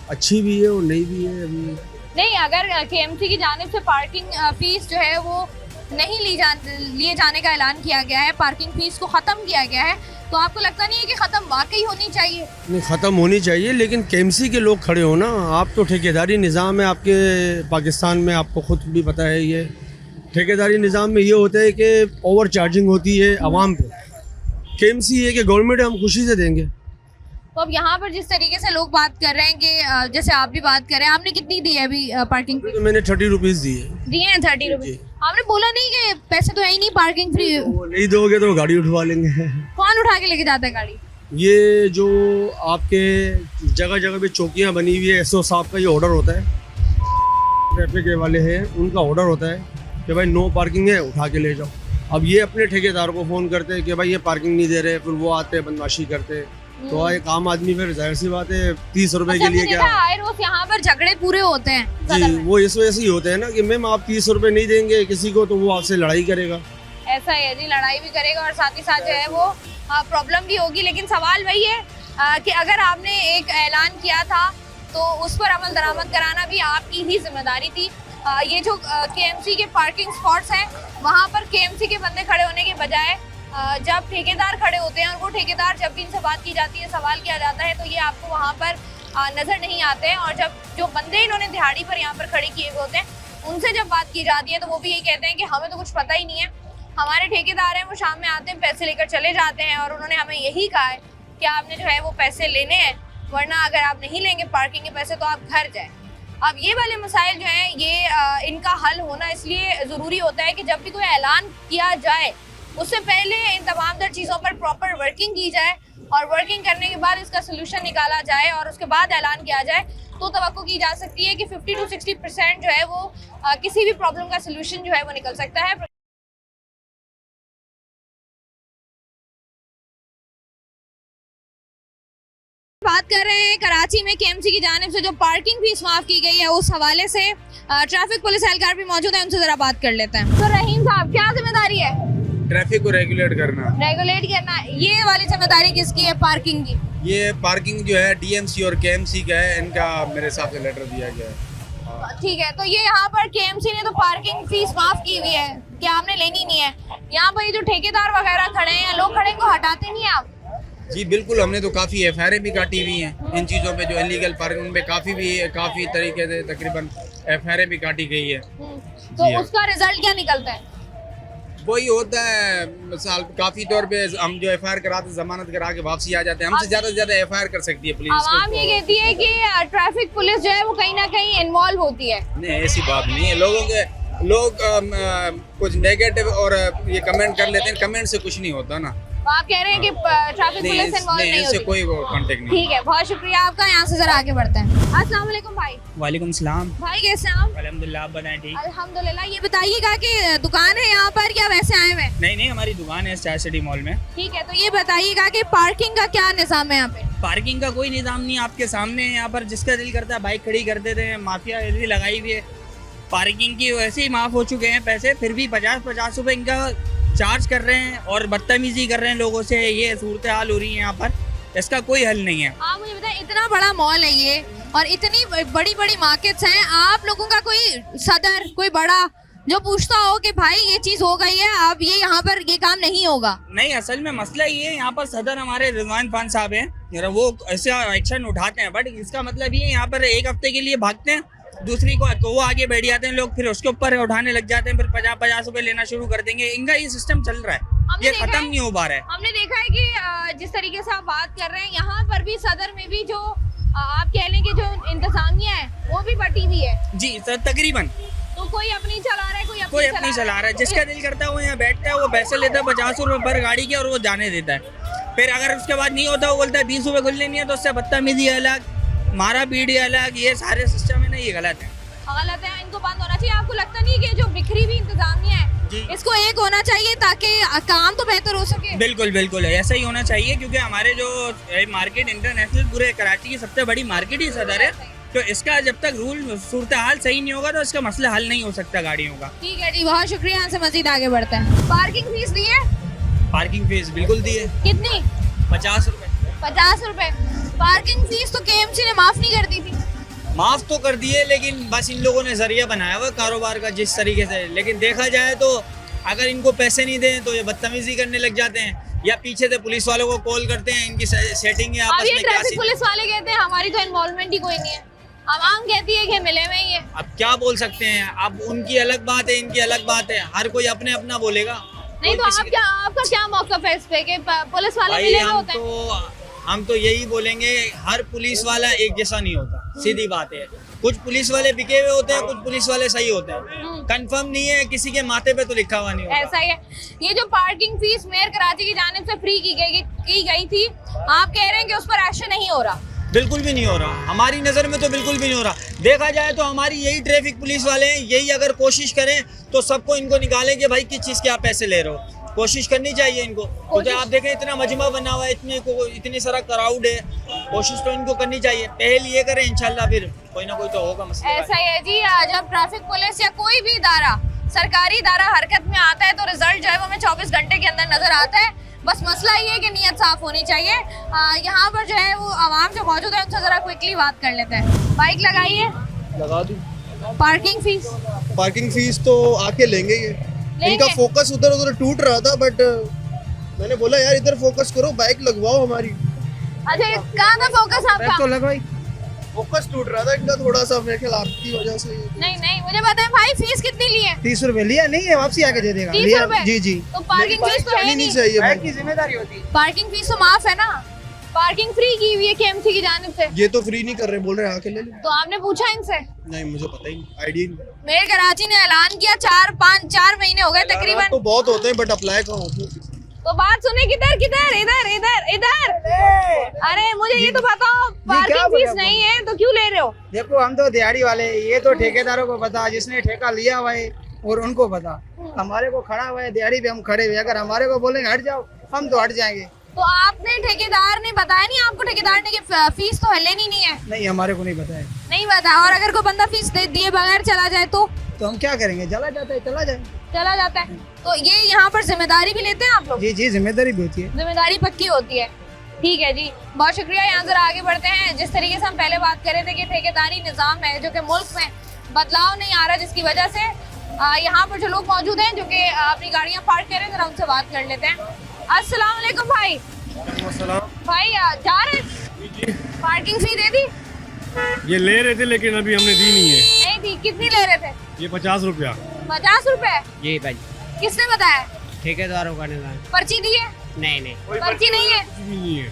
अच्छी भी है और नहीं भी है। अभी नहीं, अगर केएमसी की जानिब से पार्किंग फीस जो है वो नहीं लिए जाने का ऐलान किया गया है, पार्किंग फीस को ख़त्म किया गया है, तो आपको लगता नहीं है कि ख़त्म वाकई होनी चाहिए? नहीं, ख़त्म होनी चाहिए, लेकिन केएमसी के लोग खड़े हो ना। आप तो ठेकेदारी निज़ाम है आपके पाकिस्तान में, आपको खुद भी पता है। ये ठेकेदारी निज़ाम में ये होता है कि ओवर चार्जिंग होती है आवाम पे। केएमसी है कि गवर्नमेंट हम खुशी से देंगे। तो अब यहाँ पर जिस तरीके से लोग बात कर रहे हैं कि जैसे आप भी बात कर रहे हैं, आपने कितनी दी है अभी पार्किंग फी? तो मैंने 30 रुपीज़ दिए हैं 30 रुपीज़। आपने बोला नहीं कि पैसे तो है ही नहीं, पार्किंग फ्री? वो नहीं दोगे तो गाड़ी उठवा लेंगे। कौन उठा के लेके जाता है गाड़ी? ये जो आपके जगह जगह पे चौकियाँ बनी हुई है, एसओ साहब का ये ऑर्डर होता है, ट्रैफिक वाले हैं उनका ऑर्डर होता है कि भाई नो पार्किंग है, उठा के ले जाओ। अब ये अपने ठेकेदार को फ़ोन करते हैं कि भाई ये पार्किंग नहीं दे रहे, फिर वो आते हैं बदमाशी करते हैं। तो एक आम आदमी फिर जाहिर सी बात है 30 रुपए के लिए क्या आए रोज यहाँ पर झगड़े पूरे होते हैं जी, वो इस वजह से ही होते हैं ना कि मैम आप 30 रुपए नहीं देंगे किसी को तो वो आपसे लड़ाई करेगा। ऐसा है जी, लड़ाई भी करेगा और साथ ही साथ जो है वो प्रॉब्लम भी होगी। लेकिन सवाल वही है कि अगर आपने एक ऐलान किया था तो उस पर अमल दरामद कराना भी आपकी ही जिम्मेदारी थी। ये जो केएमसी के पार्किंग स्पॉट्स हैं, वहाँ पर केएमसी के बंदे खड़े होने के बजाय जब ठेकेदार खड़े होते हैं, और वो ठेकेदार जब भी इनसे बात की जाती है, सवाल किया जाता है, तो ये आपको वहाँ पर नज़र नहीं आते हैं। और जब जो बंदे इन्होंने दिहाड़ी पर यहाँ पर खड़े किए हुए होते हैं, उनसे जब बात की जाती है तो वो भी यही कहते हैं कि हमें तो कुछ पता ही नहीं है। हमारे ठेकेदार हैं, वो शाम में आते हैं, पैसे लेकर चले जाते हैं, और उन्होंने हमें यही कहा है कि आपने जो है वो पैसे लेने हैं, वरना अगर आप नहीं लेंगे पार्किंग के पैसे तो आप घर जाएँ। अब ये वाले मसाइल जो हैं ये इनका हल होना इसलिए ज़रूरी होता है कि जब भी कोई ऐलान किया जाए उससे पहले इन तमाम तर चीज़ों पर प्रॉपर वर्किंग की जाए, और वर्किंग करने के बाद इसका सोल्यूशन निकाला जाए और उसके बाद ऐलान किया जाए, तो तवक्को की जा सकती है कि 50 to 60% जो है वो किसी भी प्रॉब्लम का सोल्यूशन जो है वो निकल सकता है। बात कर रहे हैं कराची में केएमसी की जानिब से जो पार्किंग फीस माफ की गई है उस हवाले से ट्रैफिक पुलिस एहलकार भी मौजूद है, उनसे जरा बात कर लेते हैं। तो रहीम साहब, क्या जिम्मेदारी है? ट्रैफिक को रेगुलेट करना। रेगुलेट करना, ये वाली जिम्मेदारी किसकी है पार्किंग की? ये पार्किंग जो है डीएमसी और केएमसी का है, इनका मेरे हिसाब से लेटर दिया गया है। ठीक है, तो ये यहाँ पर केएमसी ने तो पार्किंग फीस माफ की हुई है कि आपने लेनी नहीं है। यहाँ पर ये जो ठेकेदार वगैरह खड़े हैं, लोग खड़े, को हटाते नहीं आप? जी बिल्कुल, हमने तो काफ़ी एफआईआर भी काटी हुई हैं इन चीज़ों पे, जो इलीगल पार्किंग पे काफ़ी तरीके से तकरीबन एफआईआर भी काटी गई है। तो उसका रिजल्ट क्या निकलता है? वही होता है, मिसाल काफ़ी तौर पे हम जो एफआईआर कराते जमानत करा के वापसी आ जाते हैं। हमसे ज़्यादा से ज़्यादा एफआईआर कर सकती है पुलिस। आवाम ये कहती है कि ट्रैफिक पुलिस जो है वो कहीं ना कहीं इन्वॉल्व होती है। नहीं, ऐसी बात नहीं है। लोग कुछ नेगेटिव और ये कमेंट कर लेते हैं, कमेंट से कुछ नहीं होता ना। आप कह रहे हैं कि ट्रैफिक पुलिस इन्वॉल्व नहीं होती? कोई कांटेक्ट नहीं। ठीक है, बहुत शुक्रिया आपका। यहाँ से जरा आगे बढ़ते हैं। अस्सलाम वालेकुम भाई। वालेकुम सलाम भाई, कैसे हैं आप? अल्हम्दुलिल्लाह, आप बताएं? ठीक। अल्हम्दुलिल्लाह। ये बताइएगा कि दुकान है यहाँ पर क्या वैसे आए हुए? नहीं, हमारी दुकान है स्टार सिटी मॉल में। ठीक है, तो ये बताइएगा कि पार्किंग का क्या निज़ाम है यहाँ पे? पार्किंग का कोई निज़ाम नहीं, आपके सामने है। यहाँ पर जिसका दिल करता है बाइक खड़ी कर देते हैं, माफिया ऐसी लगाई हुई है। पार्किंग की वैसे ही माफ़ हो चुके हैं पैसे, फिर भी 50 रुपये इनका चार्ज कर रहे हैं और बदतमीजी कर रहे हैं लोगों से। ये सूरत हाल हो रही है यहाँ पर, इसका कोई हल नहीं है। आप मुझे बताएं, इतना बड़ा मॉल है ये और इतनी बड़ी बड़ी मार्केट्स हैं, आप लोगों का कोई सदर, कोई बड़ा जो पूछता हो कि भाई ये चीज़ हो गई है, अब ये यहाँ पर ये काम नहीं होगा? नहीं, असल में मसला ये है, यहाँ पर सदर हमारे रिजवान खान साहब हैं, वो ऐसे एक्शन उठाते हैं, बट इसका मतलब ये यहाँ पर एक हफ्ते के लिए भागते हैं, दूसरी को वो आगे बैठ जाते हैं लोग, फिर उसके ऊपर उठाने लग जाते हैं, फिर 50 रुपए लेना शुरू कर देंगे। इनका ये सिस्टम चल रहा है, ये खत्म नहीं हो पा रहा है। हमने देखा है कि जिस तरीके से आप बात कर रहे हैं, यहाँ पर भी सदर में भी जो आप कह लें कि जो इंतजामिया है वो भी बटी हुई है। जी सर, तकरीबन। तो कोई अपनी चला रहा है, कोई अपनी चला रहा है। जिसका दिल करता है वो यहाँ बैठता है, वो पैसे लेता है 50 रुपए पर गाड़ी के और वो जाने देता है। फिर अगर उसके बाद नहीं होता, वो बोलता है 20 रुपए खुलने नहीं है, तो उससे बदतमीजी अलग, मारा पीटी अलग, ये सारे सिस्टम है ना, ये गलत है। गलत है, इनको बंद होना चाहिए। आपको लगता नहीं कि जो बिखरी हुई इंतजामिया है इसको एक होना चाहिए ताकि काम तो बेहतर हो सके? बिल्कुल बिल्कुल ऐसा ही होना चाहिए, क्योंकि हमारे जो मार्केट इंटरनेशनल पूरे कराची की सबसे बड़ी मार्केट ही सदर है, तो इसका जब तक रूल सूरत हाल सही नहीं होगा तो इसका मसला हल नहीं हो सकता गाड़ियों का। ठीक है जी, बहुत शुक्रिया। यहाँ से मजीद आगे बढ़ते हैं। पार्किंग फीस दी है? पार्किंग फीस बिल्कुल दी है। कितनी? 50 रुपए। 50 रुपए। पार्किंग फीस तो KMC ने माफ नहीं कर दी थी। माफ़ तो कर दिए, लेकिन बस इन लोगों ने जरिया बनाया हुआ कारोबार का जिस तरीके से। लेकिन देखा जाए तो अगर इनको पैसे नहीं दें तो ये बदतमीजी करने लग जाते हैं, या पीछे से पुलिस वालों को कॉल करते हैं, इनकी सेटिंग है अब आपस ये में क्या ट्रैफिक पुलिस वाले कहते हैं हमारी तो इन्वॉल्वमेंट ही कोई नहीं है, आवाम कहती है कि मिले हुए ही है। अब क्या बोल सकते हैं, अब उनकी अलग बात है, इनकी अलग बात है, हर कोई अपने अपना बोलेगा। नहीं तो आपका क्या मौक़िफ़ है इस पे कि पुलिस वाले भाई मिले हुए होते हैं? हम तो यही बोलेंगे, हर पुलिस वाला एक जैसा नहीं होता, सीधी बात है। कुछ पुलिस वाले बिके हुए होते हैं, कुछ पुलिस वाले सही होते हैं। कंफर्म नहीं है, किसी के माथे पे तो लिखा हुआ नहीं होता। ऐसा ही है। ये जो पार्किंग फीस मेयर कराची की जानिब से फ्री की गई थी, आप कह रहे हैं कि उस पर एक्शन नहीं हो रहा? बिल्कुल भी नहीं हो रहा, हमारी नज़र में तो बिल्कुल भी नहीं हो रहा। देखा जाए तो हमारी यही ट्रैफिक पुलिस वाले हैं, यही अगर कोशिश करें तो सबको इनको निकालें कि भाई किस चीज़ के आप पैसे ले रहे हो। कोशिश करनी चाहिए इनको, तो आप देखें इतना मजमा बना हुआ है, इतनी सारा क्राउड है, कोशिश तो इनको करनी चाहिए। पहल ये करें, इंशाल्लाह फिर कोई ना कोई तो होगा मसला। ऐसा ही है जी, जब ट्रैफिक पुलिस या कोई भी इदारा, सरकारी इदारा हरकत में आता है तो रिजल्ट जो है वो हमें 24 घंटे के अंदर नजर आता है। बस मसला ये है कि नीयत साफ होनी चाहिए। यहाँ पर जो है वो आवाम जो मौजूद है उनसे जरा क्विकली बात कर लेते हैं। बाइक लगाइए। लगा दूं। Parking fees? पार्किंग फीस तो आके लेंगे ये। इनका फोकस उधर उधर टूट रहा था, बट मैंने बोला यार इधर फोकस करो, बाइक लगवाओ हमारी। अच्छा, कहाँ था फोकस आपका? तो लगवाई, फोकस टूट रहा था इनका थोड़ा सा, मेरे ख्याल आपकी वजह से। नहीं मुझे बताएं भाई, फीस कितनी ली है? 30 रुपए लिया नहीं है, वापसी आके दे देगा। 30 रुपए? जी जी। तो पार्किंग फीस तो है नहीं चाहिए, बाइक की जिम्मेदारी होती है। पार्किंग फीस तो माफ है ना? पार्किंग फ्री की हुई है KMC की जानिब से। ये तो फ्री नहीं कर रहे, बोल रहे आके ले लो। तो आपने पूछा इनसे? नहीं, मुझे पता ही नहीं, आइडिया नहीं। मेयर कराची ने ऐलान किया, 4 महीने हो गए तकरीबन। तो बहुत होते हैं, बट अप्लाई कहाँ होते हैं? तो बात सुने, किधर इधर। अरे मुझे ये तो बताओ, पार्किंग फीस नहीं है तो क्यों ले रहे हो? देखो हम तो दिहाड़ी वाले, ये तो ठेकेदारों को पता, जिसने ठेका लिया हुआ है और उनको पता। हमारे को खड़ा हुआ है दिहाड़ी पे, हम खड़े हुए, अगर हमारे को बोलेंगे हट जाओ, हम तो हट जाएंगे। तो आपने ठेकेदार ने बताया नहीं आपको, ठेकेदार ने कि फीस तो लेनी नहीं है? नहीं, हमारे को नहीं पता है। नहीं पता। और अगर कोई बंदा फीस दिए बगैर चला जाए तो हम क्या करेंगे? चला जाता है, चला जाता है। तो ये यहाँ पर जिम्मेदारी भी लेते हैं आप लोग? जी जी, जिम्मेदारी भी होती है। जिम्मेदारी पक्की होती है। ठीक है जी, बहुत शुक्रिया। यहाँ जरा आगे बढ़ते हैं। जिस तरीके से हम पहले बात कर रहे थे कि ठेकेदारी निज़ाम है जो कि मुल्क में बदलाव नहीं आ रहा, जिसकी वजह से यहाँ पर जो लोग मौजूद हैं जो कि अपनी गाड़ियाँ पार्क करें, जरा उनसे बात कर लेते हैं। अस्सलाम वालेकुम भाई। भाई जा रहे पार्किंग फी दे दी? ये ले रहे थे लेकिन अभी हमने दी नहीं है। नहीं दी। कितनी ले रहे थे? ये 50 रुपया। 50 रुपए? जी भाई, किसने बताया? ठेकेदारों का निजाम। पर्ची दी है? नहीं, पर्ची नहीं है। नहीं है।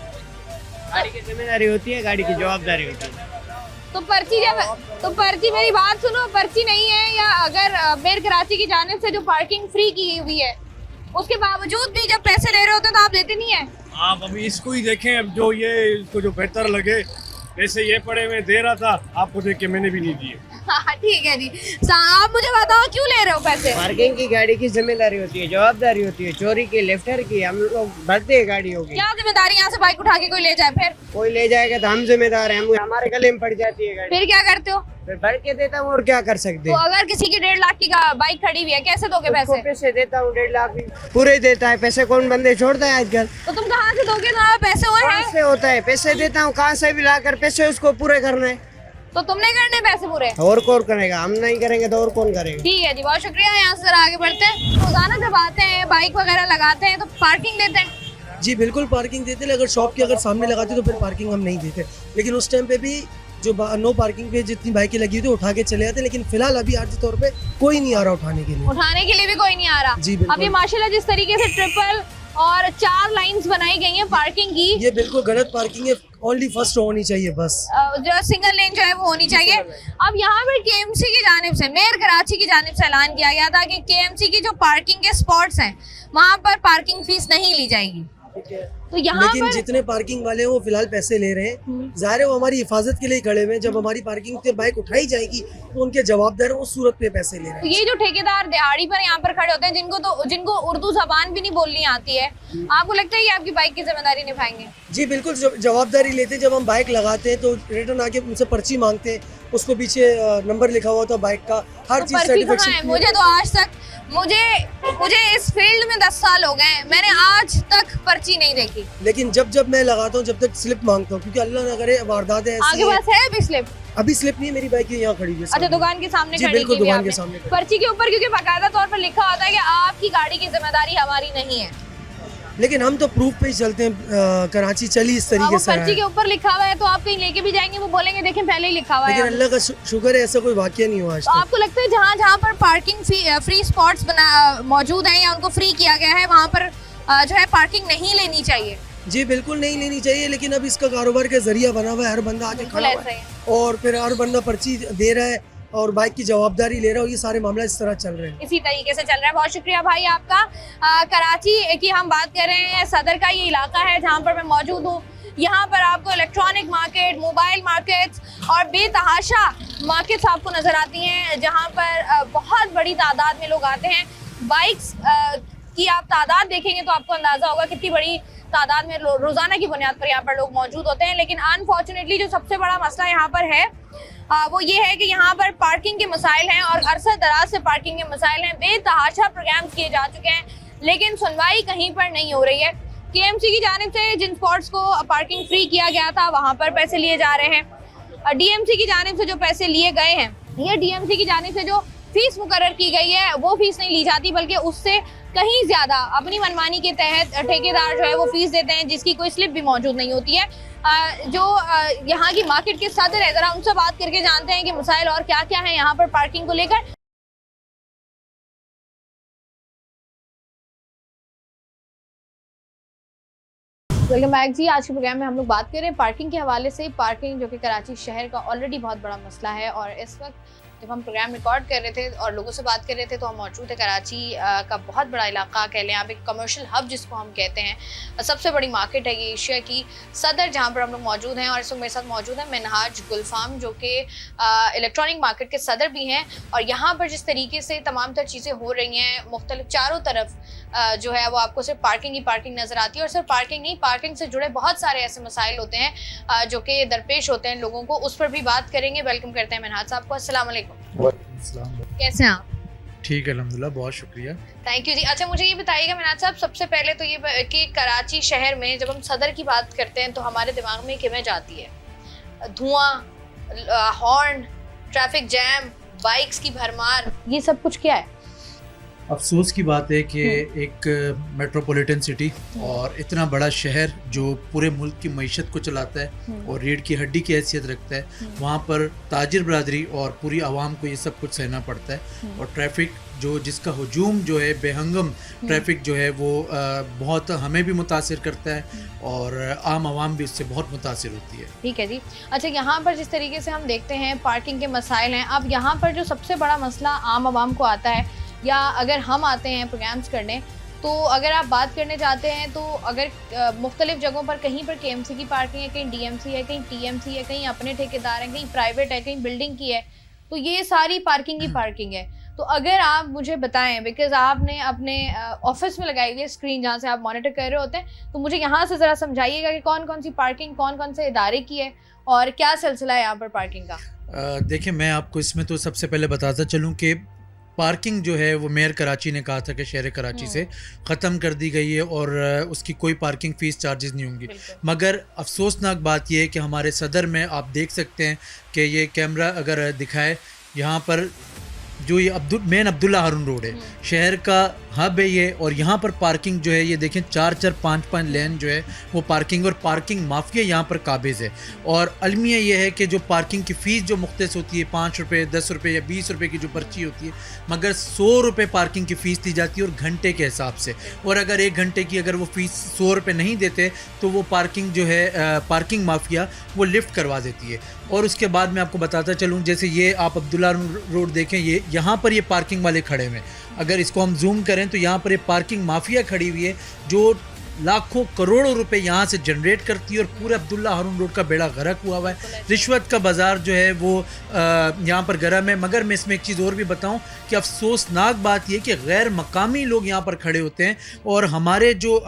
गाड़ी की जिम्मेदारी होती है, गाड़ी की जवाबदारी होती है। तो पर्ची मेरी बात सुनो, पर्ची नहीं है, या अगर मेयर कराची की जानिब से जो पार्किंग फ्री की हुई है उसके बावजूद भी जब पैसे ले रहे होते तो आप देते नहीं है? आप अभी इसको ही देखें, अब जो ये इसको जो बेहतर लगे, वैसे ये पड़े में दे रहा था, आपको देख के मैंने भी नहीं दिए। हाँ ठीक है जी। आप मुझे बताओ क्यों ले रहे हो पैसे? पार्किंग की गाड़ी की जिम्मेदारी होती है, जवाबदारी होती है, चोरी की, लेफ्टर की, हम लोग भरते हैं गाड़ियों की। क्या जिम्मेदारी? यहाँ से बाइक उठा के कोई ले जाए फिर? कोई ले जाएगा तो हम जिम्मेदार हैं, हमारे गले में पड़ जाती है गाड़ी। फिर क्या करते हो? फिर भर के देता हूँ, और क्या कर सकते तो हैं। अगर किसी की 1.5 लाख की बाइक खड़ी हुई है, कैसे दोगे पैसे? पैसे देता हूँ, 1.5 लाख पूरे देता है। पैसे कौन बंदे छोड़ता है आजकल? तो तुम कहाँ से दोगे? तुम्हारे पैसे हुए हैं? से होता है, पैसे देता हूँ, कहाँ से भी लाकर पैसे उसको पूरे करना है। तो तुमने करने पैसे पूरे? और कौन करेगा? हम नहीं करेंगे तो और कौन करेगा? ठीक है जी, बहुत शुक्रिया। यहाँ से जरा आगे बढ़ते हैं। रोजाना जब आते हैं बाइक वगैरह लगाते हैं तो पार्किंग देते हैं? जी बिल्कुल पार्किंग देते हैं। अगर शॉप के अगर सामने लगाते तो फिर पार्किंग हम नहीं देते, लेकिन उस टाइम पे भी जो नो पार्किंग पे जितनी बाइकें लगी हुई थी उठा के चले जाते हैं। लेकिन फिलहाल अभी आर्जी तौर पे कोई नहीं आ रहा उठाने के लिए। उठाने के लिए भी कोई नहीं आ रहा? जी बिल्कुल। अभी माशाल्लाह जिस तरीके से ट्रिपल और 4 लाइंस बनाई गई हैं पार्किंग की, ये बिल्कुल गलत पार्किंग है। ओनली फर्स्ट होनी चाहिए बस। जो सिंगल लेन जो है वो होनी चाहिए। अब यहाँ पर KMC की जानिब से, मेयर कराची की जानिब से ऐलान किया गया था कि KMC की जो पार्किंग के स्पॉट्स हैं वहाँ पर पार्किंग फीस नहीं ली जाएगी। तो यहाँ लेकिन पर जितने पार्किंग वाले हैं वो फिलहाल पैसे ले रहे हैं। जाहिर है वो हमारी हिफाजत के लिए खड़े हुए हैं। जब हमारी पार्किंग से बाइक उठाई जाएगी तो उनके जवाबदार उस सूरत पे पैसे ले रहे तो हैं। ये जो ठेकेदार दिहाड़ी पर यहाँ पर खड़े होते हैं जिनको उर्दू जबान भी नहीं बोलनी आती है, आपको लगता है कि आपकी बाइक की जिम्मेदारी निभाएंगे? जी बिल्कुल जवाबदारी लेते हैं। जब हम बाइक लगाते हैं तो रिटर्न आके उनसे पर्ची मांगते हैं, उसको पीछे नंबर लिखा हुआ था बाइक का, हर तो चीज पर्ची कहाँ है? सर्टिफिकेशन। मुझे तो आज तक मुझे इस फील्ड में 10 साल हो गए हैं, मैंने आज तक पर्ची नहीं देखी। लेकिन जब मैं लगाता हूँ जब तक स्लिप मांगता हूँ, क्योंकि अल्लाह न करे वारदात है आगे पास है अभी स्लिप? अभी स्लिप नहीं है, मेरी बाइक यहाँ खड़ी है। अच्छा, दुकान के सामने जी खड़ी बिल्कुल, की हुई दुकान आपने। के सामने खड़ी। पर्ची के ऊपर क्योंकि बाकायदा तौर पर लिखा होता है कि आपकी गाड़ी की जिम्मेदारी हमारी नहीं है, लेकिन हम तो प्रूफ पे ही चलते हैं। कराची चली इस वो तरीके से पर्ची है। के ऊपर लिखा हुआ है तो आप कहीं लेके भी जाएंगे वो बोलेंगे देखें पहले ही लिखा हुआ है। लेकिन अल्लाह का शुक्र है ऐसा कोई वाकया नहीं हुआ आज तो तक। आपको लगता है जहाँ जहाँ पर पार्किंग फ्री स्पॉट्स मौजूद हैं या उनको फ्री किया गया है वहाँ पर जो है पार्किंग नहीं लेनी चाहिए? जी बिल्कुल नहीं लेनी चाहिए, लेकिन अब इसका कारोबार का जरिया बना हुआ है। हर बंदा आके बिल्कुल खड़ा हुआ ऐसा है ही है। और फिर हर बंदा पर्ची दे रहा है और बाइक की जवाबदारी ले रहा है। ये सारे मामला इस तरह चल रहे हैं। इसी तरीके से चल रहा है। बहुत शुक्रिया भाई आपका। कराची की हम बात कर रहे हैं, सदर का ये इलाका है जहाँ पर मैं मौजूद हूँ। यहाँ पर आपको इलेक्ट्रॉनिक मार्केट, मोबाइल मार्केट्स और बेतहाशा मार्केट्स आपको नजर आती हैं, जहाँ पर बहुत बड़ी तादाद में लोग आते हैं। बाइक्स की आप तादाद देखेंगे तो आपको अंदाजा होगा कितनी बड़ी तादाद में रोजाना की बुनियाद पर यहाँ पर लोग मौजूद होते हैं। लेकिन अनफॉर्चुनेटली जो सबसे बड़ा मसला यहाँ पर है वो ये है कि यहाँ पर पार्किंग के मसाइल हैं और अरसा दराज से पार्किंग के मसाइल हैं। बेतहाशा प्रोग्राम किए जा चुके हैं लेकिन सुनवाई कहीं पर नहीं हो रही है। केएमसी की जानिब से जिन स्पॉट्स को पार्किंग फ्री किया गया था वहाँ पर पैसे लिए जा रहे हैं। डीएमसी की जानिब से जो पैसे लिए गए हैं, ये डीएमसी की जानिब से जो फीस मुकर्रर की गई है वो फीस नहीं ली जाती, बल्कि उससे कहीं ज्यादा अपनी मनमानी के तहत ठेकेदार जो है वो फीस देते हैं जिसकी कोई स्लिप भी मौजूद नहीं होती है। जो यहाँ की मार्केट के सदर है, जरा उनसे बात करके जानते हैं कि मसाइल और क्या क्या है यहाँ पर पार्किंग को लेकर। वेलकम बैक जी। आज के प्रोग्राम में हम लोग बात कर रहे हैं पार्किंग के हवाले से। पार्किंग जो कि कराची शहर का ऑलरेडी बहुत बड़ा मसला है और इस वक्त जब हम प्रोग्राम रिकॉर्ड कर रहे थे और लोगों से बात कर रहे थे तो हम मौजूद है कराची का बहुत बड़ा इलाका, कह लें आप एक कमर्शियल हब जिसको हम कहते हैं। सबसे बड़ी मार्केट है ये एशिया की सदर, जहाँ पर हम लोग मौजूद हैं। और इस वक्त मेरे साथ मौजूद है मिनहाज गुलफाम जो कि इलेक्ट्रॉनिक मार्केट के सदर भी हैं। और यहाँ पर जिस तरीके से तमाम तर चीज़ें हो रही हैं, मुख्तलिफ चारों तरफ जो है वो आपको सिर्फ पार्किंग ही पार्किंग नज़र आती है। और सिर्फ पार्किंग नहीं, पार्किंग से जुड़े बहुत सारे ऐसे मसाइल होते हैं जो कि दरपेश होते हैं लोगों को, उस पर भी बात करेंगे। वेलकम करते हैं मिनहाज साहब को। अस्सलाम वालेकुम। कैसे हैं आप? ठीक है, अल्हम्दुलिल्लाह, बहुत शुक्रिया। थैंक यू जी। अच्छा, मुझे ये बताइएगा मिनहाज साहब, सबसे पहले तो ये कि कराची शहर में जब हम सदर की बात करते हैं तो हमारे दिमाग में किमें जाती है? धुआं, हॉर्न, ट्रैफिक जैम, बाइक्स की भरमार, ये सब कुछ क्या है? अफसोस की बात है कि एक मेट्रोपॉलिटन सिटी और इतना बड़ा शहर जो पूरे मुल्क की मईशत को चलाता है और रीढ़ की हड्डी की हैसियत रखता है, वहाँ पर ताजिर बरादरी और पूरी आवाम को ये सब कुछ सहना पड़ता है। और ट्रैफिक जो जिसका हुजूम जो है, बेहंगम ट्रैफिक जो है वो बहुत हमें भी मुतासिर करता है और आम आवाम भी उससे बहुत मुतासिर होती है। ठीक है जी। अच्छा, यहाँ पर जिस तरीके से हम देखते हैं पार्किंग के मसाइल हैं, अब यहाँ पर जो सबसे बड़ा मसला आम आवाम को आता है या अगर हम आते हैं प्रोग्राम्स करने तो अगर आप बात करने जाते हैं तो अगर मुख्तलिफ जगहों पर कहीं पर केएमसी की पार्किंग है, कहीं डीएमसी है, कहीं टीएमसी है, कहीं अपने ठेकेदार हैं, कहीं प्राइवेट है, कहीं बिल्डिंग की है, तो ये सारी पार्किंग ही पार्किंग है। तो अगर आप मुझे बताएं, बिकॉज आपने अपने ऑफिस में लगाई हुई है स्क्रीन जहाँ से आप मॉनिटर कर रहे होते हैं, तो मुझे यहाँ से ज़रा समझाइएगा कि कौन कौन सी पार्किंग कौन कौन से इदारे की है और क्या सिलसिला है यहाँ पर पार्किंग का। देखिए, मैं आपको इसमें तो सबसे पहले बताता चलूँ कि पार्किंग जो है वो मेयर कराची ने कहा था कि शहर कराची से ख़त्म कर दी गई है और उसकी कोई पार्किंग फ़ीस चार्जेस नहीं होंगी। मगर अफसोसनाक बात यह है कि हमारे सदर में आप देख सकते हैं कि ये कैमरा अगर दिखाए, यहाँ पर जो ये मेन अब्दुल्ला हारून रोड है, शहर का हब है ये, और यहाँ पर पार्किंग जो है ये देखें 4-4, 5-5 लेन जो है वो पार्किंग और पार्किंग माफिया यहाँ पर काबिज़ है। और अलमिया ये है कि जो पार्किंग की फ़ीस जो मुख्तस होती है 5 रुपये, 10 रुपये या 20 रुपये की जो पर्ची होती है, मगर 100 रुपये पार्किंग की फ़ीस दी जाती है और घंटे के हिसाब से। और अगर 1 घंटे की अगर वो फ़ीस 100 रुपये नहीं देते तो वो पार्किंग जो है पार्किंग माफिया वो लिफ्ट करवा देती है। और उसके बाद मैं आपको बताता चलूँ, जैसे ये आप अब्दुल्ला रोड देखें, ये यहाँ पर ये पार्किंग वाले खड़े हुए हैं। अगर इसको हम जूम करें तो यहाँ पर ये पार्किंग माफिया खड़ी हुई है जो लाखों करोड़ों रुपए यहाँ से जनरेट करती है और पूरे अब्दुल्ला हारून रोड का बेड़ा गर्क हुआ है। रिश्वत का बाज़ार जो है वो यहाँ पर गर्म है। मगर मैं इसमें एक चीज़ और भी बताऊँ कि अफसोसनाक बात यह कि गैर मकामी लोग यहाँ पर खड़े होते हैं और हमारे जो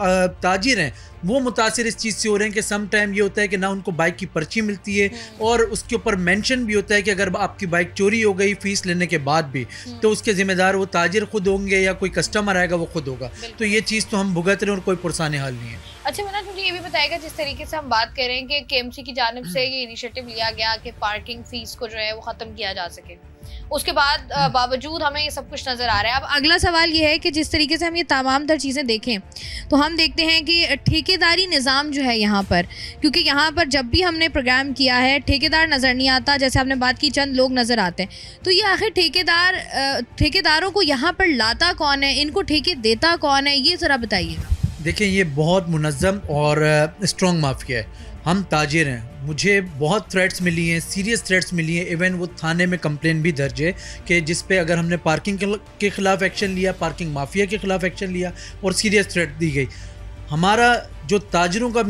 ताजिर हैं वो मुतासिर इस चीज़ से हो रहे हैं कि सम टाइम ये होता है कि ना उनको बाइक की पर्ची मिलती है और उसके ऊपर मेंशन भी होता है कि अगर आपकी बाइक चोरी हो गई फ़ीस लेने के बाद भी तो उसके ज़िम्मेदार वो ताजिर खुद होंगे या कोई कस्टमर आएगा वो खुद होगा। तो ये चीज़ तो हम भुगत रहे हैं और कोई पुरसाने हाल नहीं है। अच्छा मिनाज, मुझे ये भी बताएगा, जिस तरीके से हम बात कर रहे हैं कि केएमसी की जानिब से ये इनिशिएटिव लिया गया कि पार्किंग फीस को जो है वो ख़त्म किया जा सके, उसके बाद बावजूद हमें ये सब कुछ नज़र आ रहा है। अब अगला सवाल ये है कि जिस तरीके से हम ये तमाम तर चीज़ें देखें तो हम देखते हैं कि ठेकेदारी निज़ाम जो है यहाँ पर, क्योंकि यहाँ पर जब भी हमने प्रोग्राम किया है ठेकेदार नज़र नहीं आता, जैसे आपने बात की चंद लोग नज़र आते हैं, तो ये आखिर ठेकेदारों को यहाँ पर लाता कौन है, इनको ठेके देता कौन है, ये ज़रा बताइए। देखिए, ये बहुत मुनज़्ज़म और स्ट्रॉन्ग माफिया है। हम ताजिर हैं, मुझे बहुत थ्रेट्स मिली हैं, सीरियस थ्रेट्स मिली हैं, इवन वो थाने में कंप्लेन भी दर्ज है कि जिस पे अगर हमने पार्किंग के ख़िलाफ़ एक्शन लिया, पार्किंग माफिया के ख़िलाफ़ एक्शन लिया और सीरियस थ्रेट दी गई। हमारा जो ताजिरों का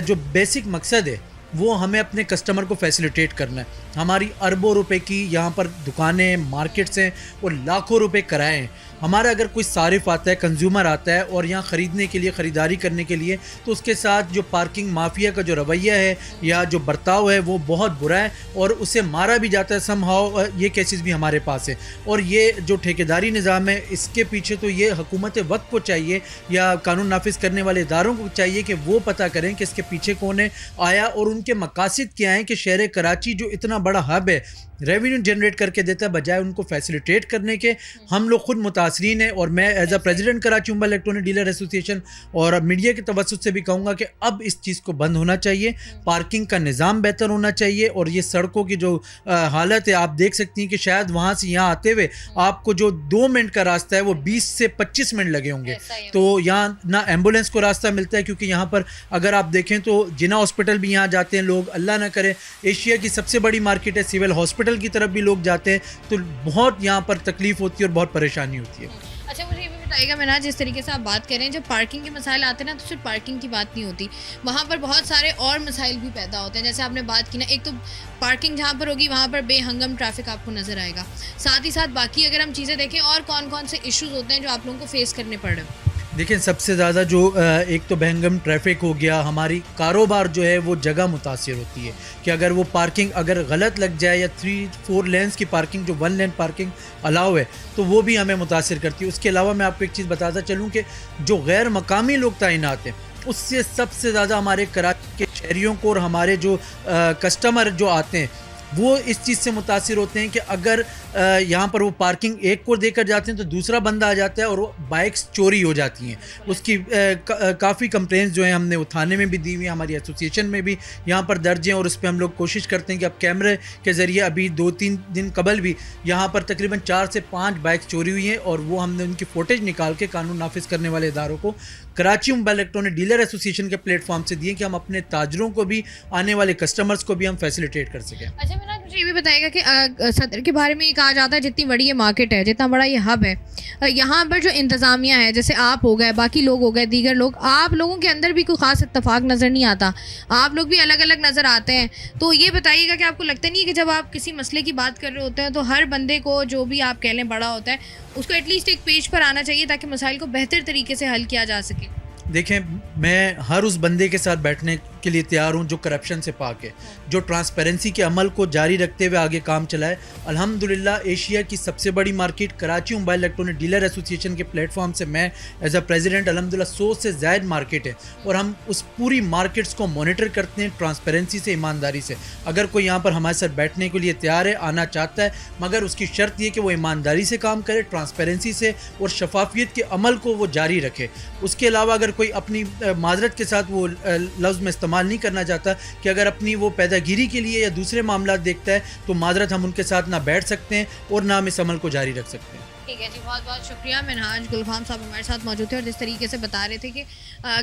जो बेसिक मकसद है वो हमें अपने कस्टमर को फैसिलिटेट करना है। हमारी अरबों रुपए की यहाँ पर दुकानें, मार्केट्स हैं और लाखों रुपए किराए हैं। हमारा अगर कोई सारिफ आता है, कंज्यूमर आता है और यहाँ ख़रीदने के लिए, ख़रीदारी करने के लिए, तो उसके साथ जो पार्किंग माफिया का जो रवैया है या जो बर्ताव है वो बहुत बुरा है और उसे मारा भी जाता है समहाउ। ये केसेस भी हमारे पास है। और ये जो ठेकेदारी निज़ाम है इसके पीछे तो ये हुकूमत वक्त को चाहिए या कानून नाफिज करने वाले इदारों को चाहिए कि वो पता करें कि इसके पीछे कौन है आया और उनके मकासद क्या हैं कि शहर कराची जो इतना बड़ा हब है, रेवेन्यू जनरेट करके देता है, बजाय उनको फैसिलिटेट करने के। हम लोग खुद मुतासरीन हैं और मैं as a president Karachi mobile electronic dealer association और मीडिया के तवज्जुह से भी कहूँगा कि अब इस चीज़ को बंद होना चाहिए, पार्किंग का निज़ाम बेहतर होना चाहिए। और ये सड़कों की जो हालत है, आप देख सकती हैं कि शायद वहाँ से यहाँ आते हुए आपको जो 2 मिनट का रास्ता है वो 20 से 25 मिनट लगे होंगे। तो यहाँ ना एम्बुलेंस को रास्ता मिलता है, क्योंकि यहाँ पर अगर आप देखें तो जिना हॉस्पिटल भी यहाँ जाते हैं लोग, अल्लाह ना करे एशिया की सबसे बड़ी मार्केट है, सिविल हॉस्पिटल की तरफ भी लोग जाते हैं, तो बहुत यहाँ पर तकलीफ होती है और बहुत परेशानी होती है। अच्छा, मुझे ये भी बताइएगा मिनाज, जिस तरीके से आप बात कर रहे हैं, जब पार्किंग के मसाइल आते हैं ना तो सिर्फ पार्किंग की बात नहीं होती, वहाँ पर बहुत सारे और मसाइल भी पैदा होते हैं। जैसे आपने बात की ना, एक तो पार्किंग जहाँ पर होगी वहाँ पर बेहंगम ट्रैफिक आपको नज़र आएगा, साथ ही साथ बाकी अगर हम चीज़ें देखें और कौन कौन से इश्यूज़ होते हैं जो आप लोगों को फेस करने पड़ रहे हैं। देखिए, सबसे ज़्यादा जो एक तो बेहंगम ट्रैफिक हो गया, हमारी कारोबार जो है वो जगह मुतासिर होती है कि अगर वो पार्किंग अगर गलत लग जाए या 3-4 लेन्स की पार्किंग जो 1 लेन पार्किंग अलाउ है तो वो भी हमें मुतासिर करती है। उसके अलावा मैं आपको एक चीज़ बताता चलूँ कि जो गैर मकामी लोग तैनात हैं उससे सबसे ज़्यादा हमारे कराची के शहरियों को और हमारे जो कस्टमर जो आते हैं वो इस चीज़ से मुतासिर होते हैं कि अगर यहाँ पर वो पार्किंग एक को देकर जाते हैं तो दूसरा बंदा आ जाता है और वो बाइक्स चोरी हो जाती हैं। उसकी काफ़ी कंप्लेंट्स जो हैं हमने वो थाने में भी दी हुई हैं, हमारी एसोसिएशन में भी यहाँ पर दर्ज हैं और उस पर हम लोग कोशिश करते हैं कि अब कैमरे के ज़रिए अभी 2-3 दिन कबल भी यहाँ पर तकरीबन 4 से 5 बाइक्स चोरी हुई हैं और वो हमने उनकी फ़ोटेज निकाल के कानून नाफिज करने वाले इदारों को Karachi mobile electronic dealer association के प्लेटफॉर्म से दिए कि हम अपने ताजरों को भी, आने वाले कस्टमर्स को भी हम फैसिलिटेट कर सकें। अच्छा मिनाज, मुझे ये भी बताएगा कि सदर के बारे में कहा जाता है जितनी बड़ी ये मार्केट है, जितना बड़ा ये हब है, यहाँ पर जो इंतज़ामिया है, जैसे आप हो गए, बाकी लोग हो गए, दीगर लोग, आप लोगों के अंदर भी कोई ख़ास इत्तेफाक नज़र नहीं आता, आप लोग भी अलग अलग नज़र आते हैं। तो ये बताइएगा कि आपको लगता नहीं है कि जब आप किसी मसले की बात कर रहे होते हैं तो हर बंदे को, जो भी आप कह लें बड़ा होता है, उसको एटलीस्ट एक पेज पर आना चाहिए ताकि मसाइल को बेहतर तरीके से हल किया जा सके। देखें, मैं हर उस बंदे के साथ बैठने के लिए तैयार हूँ जो करप्शन से पाक है, जो ट्रांसपेरेंसी के अमल को जारी रखते हुए आगे काम चलाए। अल्हम्दुलिल्लाह एशिया की सबसे बड़ी market Karachi mobile electronic dealer association के प्लेटफॉर्म से मैं एज अ प्रेसिडेंट अल्हम्दुलिल्लाह 100 से ज़ायद मार्केट है और हम उस पूरी मार्केट्स को मॉनिटर करते हैं ट्रांसपेरेंसी से, ईमानदारी से। अगर कोई यहाँ पर हमारे साथ बैठने के लिए तैयार है, आना चाहता है, मगर उसकी शर्त ये कि वो ईमानदारी से काम करे, ट्रांसपेरेंसी से और शफाफियत के अमल को वो जारी रखे। उसके अलावा अगर कोई अपनी माजरत के साथ वो लफ्ज़ में इस्तेमाल नहीं करना चाहता कि अगर अपनी वो पैदागिरी के लिए या दूसरे मामला देखता है तो माजरत हम उनके साथ ना बैठ सकते हैं और ना हम इस अमल को जारी रख सकते हैं। ठीक है जी, बहुत बहुत शुक्रिया। मिनहाज गुलफाम साहब हमारे साथ मौजूद थे और जिस तरीके से बता रहे थे कि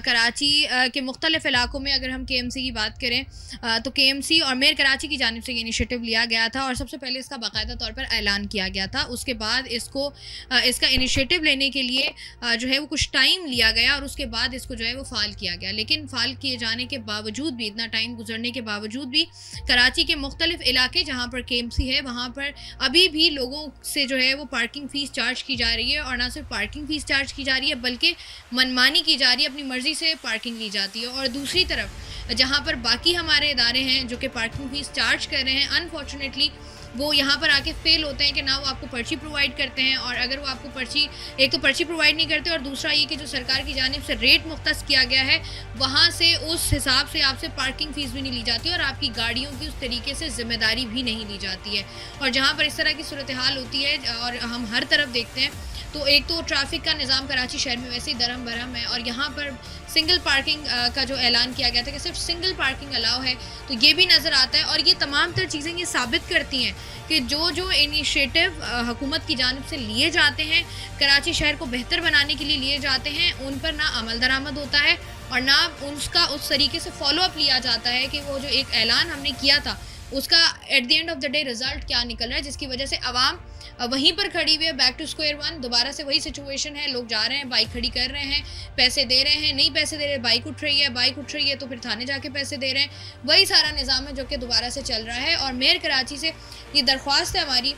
कराची के मुख्तलिफ इलाकों में अगर हम KMC की बात करें तो KMC और मेयर कराची की जानिब से ये इनिशिएटिव लिया गया था और सबसे पहले इसका बाकायदा तौर पर ऐलान किया गया था। उसके बाद इसका इनिशिएटिव लेने के लिए जो है वो कुछ टाइम लिया गया और उसके बाद इसको जो है वो फ़ाल किया गया। लेकिन फ़ाल किए जाने के बावजूद भी, इतना टाइम गुजरने के बावजूद भी कराची के मुख्तलिफ इलाके जहाँ पर KMC है वहाँ पर अभी भी लोगों से जो है वो पार्किंग फ़ीस चार्ज की जा रही है। और ना सिर्फ पार्किंग फ़ीस चार्ज की जा रही है बल्कि मनमानी की जा रही है, अपनी मर्ज़ी से पार्किंग ली जाती है। और दूसरी तरफ जहाँ पर बाकी हमारे इदारे हैं जो कि पार्किंग फ़ीस चार्ज कर रहे हैं, अनफॉर्चुनेटली वो यहाँ पर आके फेल होते हैं कि ना वो आपको पर्ची प्रोवाइड करते हैं, और अगर वो आपको एक तो पर्ची प्रोवाइड नहीं करते और दूसरा ये कि जो सरकार की जानिब से रेट मुख्तस किया गया है वहाँ से उस हिसाब से आपसे पार्किंग फ़ीस भी नहीं ली जाती और आपकी गाड़ियों की उस तरीके से ज़िम्मेदारी भी नहीं ली जाती है। और जहाँ पर इस तरह की सूरत हाल होती है और हम हर तरफ देखते हैं तो एक तो ट्रैफिक का निज़ाम कराची शहर में वैसे ही दरम बरम है और यहाँ पर सिंगल पार्किंग का जो ऐलान किया गया था कि सिर्फ सिंगल पार्किंग अलाउ है, तो ये भी नज़र आता है। और ये तमाम तर चीज़ें ये साबित करती हैं कि जो इनिशिएटिव हुकूमत की जानिब से लिए जाते हैं, कराची शहर को बेहतर बनाने के लिए लिए जाते हैं, उन पर ना अमल दरामद होता है और ना उसका उस तरीके से फॉलो अप लिया जाता है कि वो जो एक ऐलान हमने किया था उसका at the end of the day result क्या निकल रहा है, जिसकी वजह से आवाम वहीं पर खड़ी हुई है। बैक टू स्क्वायर वन, दोबारा से वही सिचुएशन है। लोग जा रहे हैं, बाइक खड़ी कर रहे हैं, पैसे दे रहे हैं, नहीं पैसे दे रहे, बाइक उठ रही है तो फिर थाने जाके पैसे दे रहे हैं। वही सारा निज़ाम है जो कि दोबारा से चल रहा है। और मेयर कराची से ये दरख्वास्त है हमारी,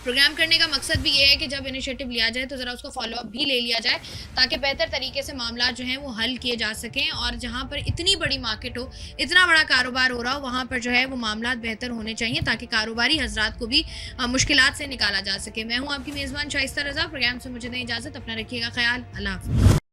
प्रोग्राम करने का मकसद भी ये है कि जब इनिशिएटिव लिया जाए तो ज़रा उसका फॉलो अप भी ले लिया जाए ताकि बेहतर तरीके से मामला जो हैं वो हल किए जा सकें। और जहाँ पर इतनी बड़ी मार्केट हो, इतना बड़ा कारोबार हो रहा हो, वहाँ पर जो है वो मामला बेहतर होने चाहिए ताकि कारोबारी हजरात को भी मुश्किलात से निकाला जा सके। मैं हूँ आपकी मेज़बान शाइस्ता रज़ा। प्रोग्राम से मुझे दें इजाज़त, अपना रखिएगा ख्याल। अल्लाह हाफ़िज़।